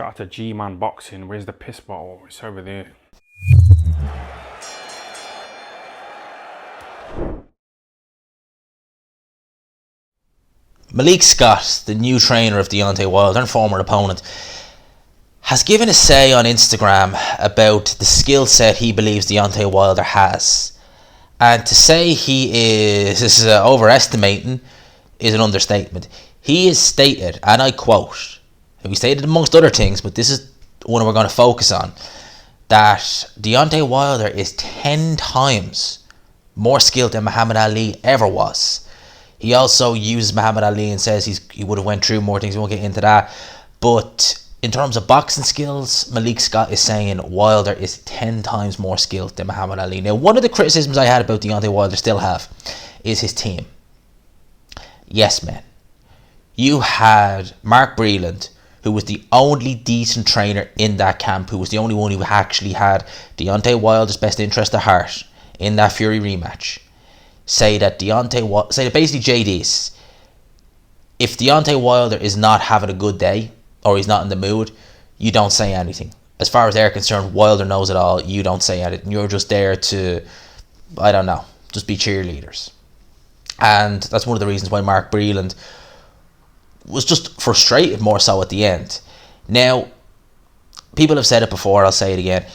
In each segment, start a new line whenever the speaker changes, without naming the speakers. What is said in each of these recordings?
Shout out to G-Man Boxing. Where's the piss bottle? It's over there.
Malik Scott, the new trainer of Deontay Wilder and former opponent, has given a say on Instagram about the skill set he believes Deontay Wilder has. And to say he is overestimating is an understatement. He has stated, and I quote, and we stated amongst other things, but this is one we're going to focus on, that Deontay Wilder is 10 times more skilled than Muhammad Ali ever was. He also uses Muhammad Ali and says he would have went through more things. We won't get into that. But in terms of boxing skills, Malik Scott is saying Wilder is 10 times more skilled than Muhammad Ali. Now, one of the criticisms I had about Deontay Wilder, still have, is his team. Yes, man. You had Mark Breland, who was the only decent trainer in that camp, who was the only one who actually had Deontay Wilder's best interest at heart in that Fury rematch. Say that basically JD's, if Deontay Wilder is not having a good day or he's not in the mood, you don't say anything. As far as they're concerned, Wilder knows it all. You don't say anything. You're just there to, I don't know, just be cheerleaders. And that's one of the reasons why Mark Breland was just frustrated more so at the end. Now, people have said it before, I'll say it again.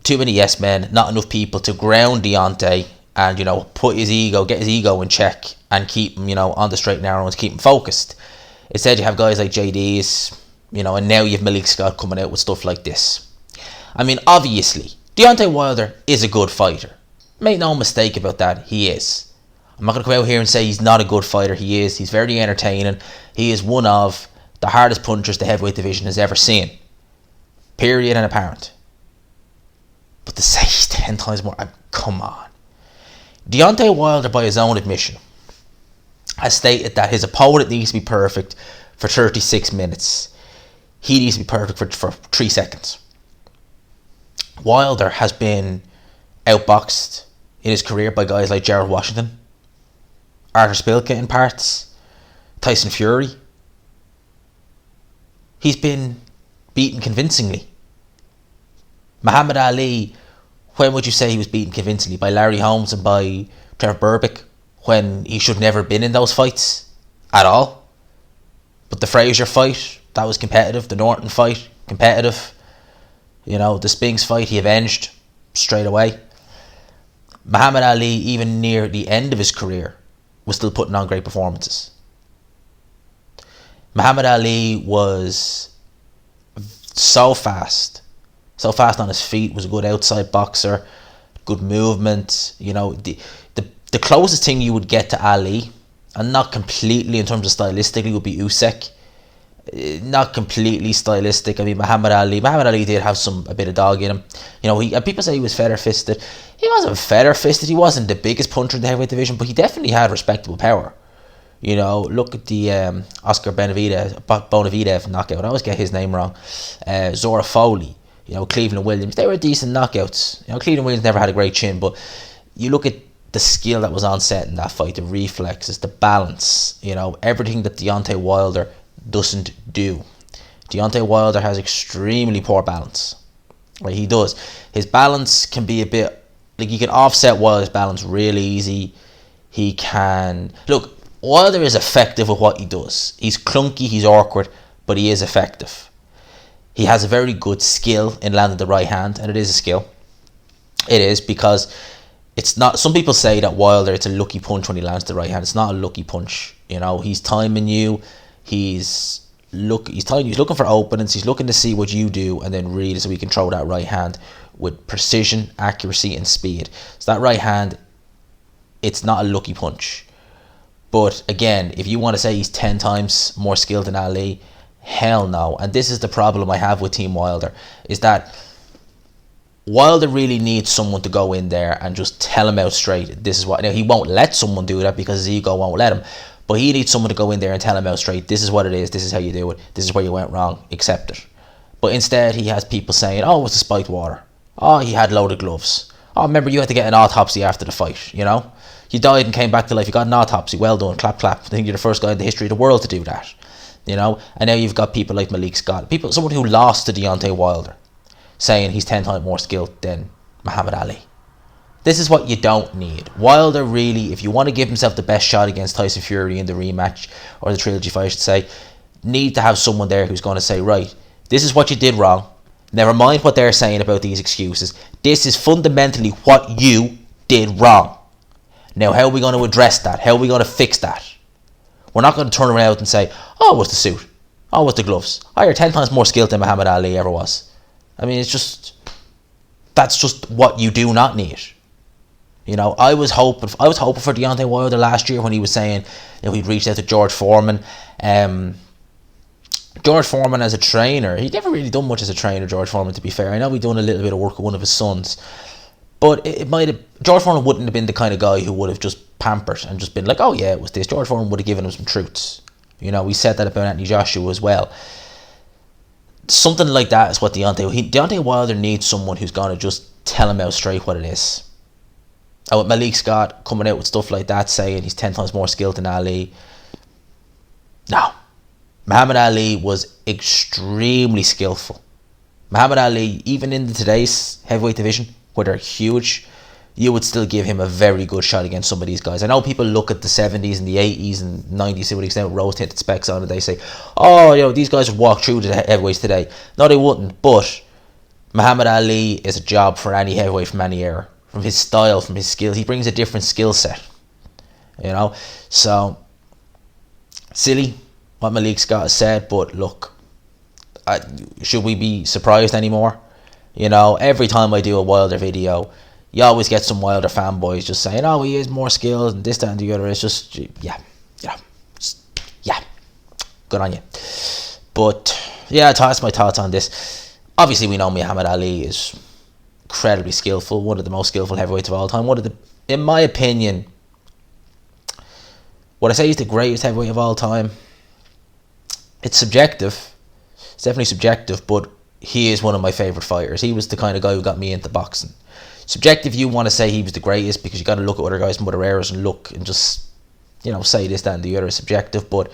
Too many yes men, not enough people to ground Deontay and, get his ego in check and keep him, on the straight and narrow and keep him focused. Instead, you have guys like JD's, and now you have Malik Scott coming out with stuff like this. I mean, obviously, Deontay Wilder is a good fighter. Make no mistake about that, he is. I'm not going to come out here and say he's not a good fighter. He is. He's very entertaining. He is one of the hardest punchers the heavyweight division has ever seen. Period and apparent. But to say he's 10 times more, come on. Deontay Wilder, by his own admission, has stated that his opponent needs to be perfect for 36 minutes. He needs to be perfect for 3 seconds. Wilder has been outboxed in his career by guys like Gerald Washington, Arthur Spilka in parts, Tyson Fury. He's been beaten convincingly. Muhammad Ali, when would you say he was beaten convincingly? By Larry Holmes and by Trevor Berbick, when he should never have been in those fights at all. But the Frazier fight, that was competitive. The Norton fight, competitive. The Spinks fight, he avenged straight away. Muhammad Ali, even near the end of his career, was still putting on great performances. Muhammad Ali was so fast on his feet, was a good outside boxer, good movement. The closest thing you would get to Ali, and not completely in terms of stylistically, would be Usyk. Not completely stylistic. I mean, Muhammad Ali did have a bit of dog in him. People say he was feather-fisted. He wasn't feather-fisted. He wasn't the biggest puncher in the heavyweight division, but he definitely had respectable power. Look at the Oscar Bonavidev knockout. I always get his name wrong. Zora Foley, Cleveland Williams. They were decent knockouts. Cleveland Williams never had a great chin, but you look at the skill that was on set in that fight, the reflexes, the balance, everything that Deontay Wilder doesn't do. Deontay Wilder has extremely poor balance. Right, he does. His balance can be a bit like, you can offset Wilder's balance real easy. He can look. Wilder is effective with what he does. He's clunky, he's awkward, but he is effective. He has a very good skill in landing the right hand, and it is a skill. It is, because it's not. Some people say that Wilder, it's a lucky punch when he lands the right hand. It's not a lucky punch. He's timing you. He's looking for openings. He's looking to see what you do, and then really so he can throw that right hand with precision, accuracy, and speed. So that right hand, it's not a lucky punch. But again, if you want to say he's 10 times more skilled than Ali, hell no. And this is the problem I have with Team Wilder, is that Wilder really needs someone to go in there and just tell him out straight, this is what. Now, he won't let someone do that because his ego won't let him. But he needs someone to go in there and tell him out straight, this is what it is, this is how you do it, this is where you went wrong, accept it. But instead, he has people saying, oh, it was the spiked water. Oh, he had loaded gloves. Oh, remember, you had to get an autopsy after the fight, You died and came back to life, you got an autopsy, well done, clap, clap. I think you're the first guy in the history of the world to do that. you know. And now you've got people like Malik Scott, someone who lost to Deontay Wilder, saying he's 10 times more skilled than Muhammad Ali. This is what you don't need. Wilder really, if you want to give himself the best shot against Tyson Fury in the rematch, or the trilogy fight I should say, need to have someone there who's going to say, right, this is what you did wrong. Never mind what they're saying about these excuses. This is fundamentally what you did wrong. Now, how are we going to address that? How are we going to fix that? We're not going to turn around and say, oh, it was the suit. Oh, it was the gloves. Oh, you're 10 times more skilled than Muhammad Ali ever was. I mean, that's just what you do not need. You know, I was hoping for Deontay Wilder last year when he was saying, you know, he'd reached out to George Foreman. George Foreman as a trainer, he'd never really done much as a trainer, George Foreman, to be fair. I know he'd done a little bit of work with one of his sons. But George Foreman wouldn't have been the kind of guy who would have just pampered and just been like, oh yeah, it was this. George Foreman would have given him some truths. You know, we said that about Anthony Joshua as well. Something like that is what Deontay Wilder needs someone who's going to just tell him out straight what it is. And with Malik Scott coming out with stuff like that, saying he's 10 times more skilled than Ali. No. Muhammad Ali was extremely skillful. Muhammad Ali, even in today's heavyweight division, where they're huge, you would still give him a very good shot against some of these guys. I know people look at the 70s and the 80s and 90s to an extent with rose-tinted specs on, and they say, oh, you know, these guys would walk through the heavyweights today. No, they wouldn't. But Muhammad Ali is a job for any heavyweight from any era. From his style, from his skills. He brings a different skill set. You know? So, silly what Malik Scott has said, but look, should we be surprised anymore? You know, every time I do a Wilder video, you always get some Wilder fanboys just saying, oh, he is more skilled and this, that and the other. It's just, yeah, good on you. But, yeah, that's my thoughts on this. Obviously, we know Muhammad Ali is incredibly skillful, one of the most skillful heavyweights of all time. In my opinion, would I say he's the greatest heavyweight of all time? It's subjective. It's definitely subjective, but he is one of my favourite fighters. He was the kind of guy who got me into boxing. Subjective, you want to say he was the greatest because you got to look at other guys from other eras and look and just, you know, say this, that and the other is subjective, but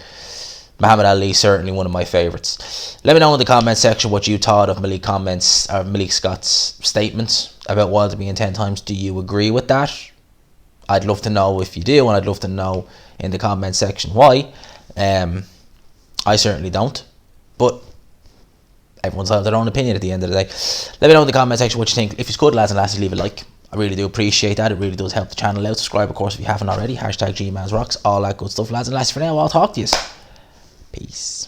Muhammad Ali, certainly one of my favourites. Let me know in the comment section what you thought of Malik Scott's statement about Wilder being 10 times. Do you agree with that? I'd love to know if you do, and I'd love to know in the comment section why. I certainly don't, but everyone's got their own opinion at the end of the day. Let me know in the comment section what you think. If you could, lads and lasses, leave a like. I really do appreciate that. It really does help the channel out. Subscribe, of course, if you haven't already. #GMansRocks, all that good stuff, lads and lasses. For now, I'll talk to you. Peace.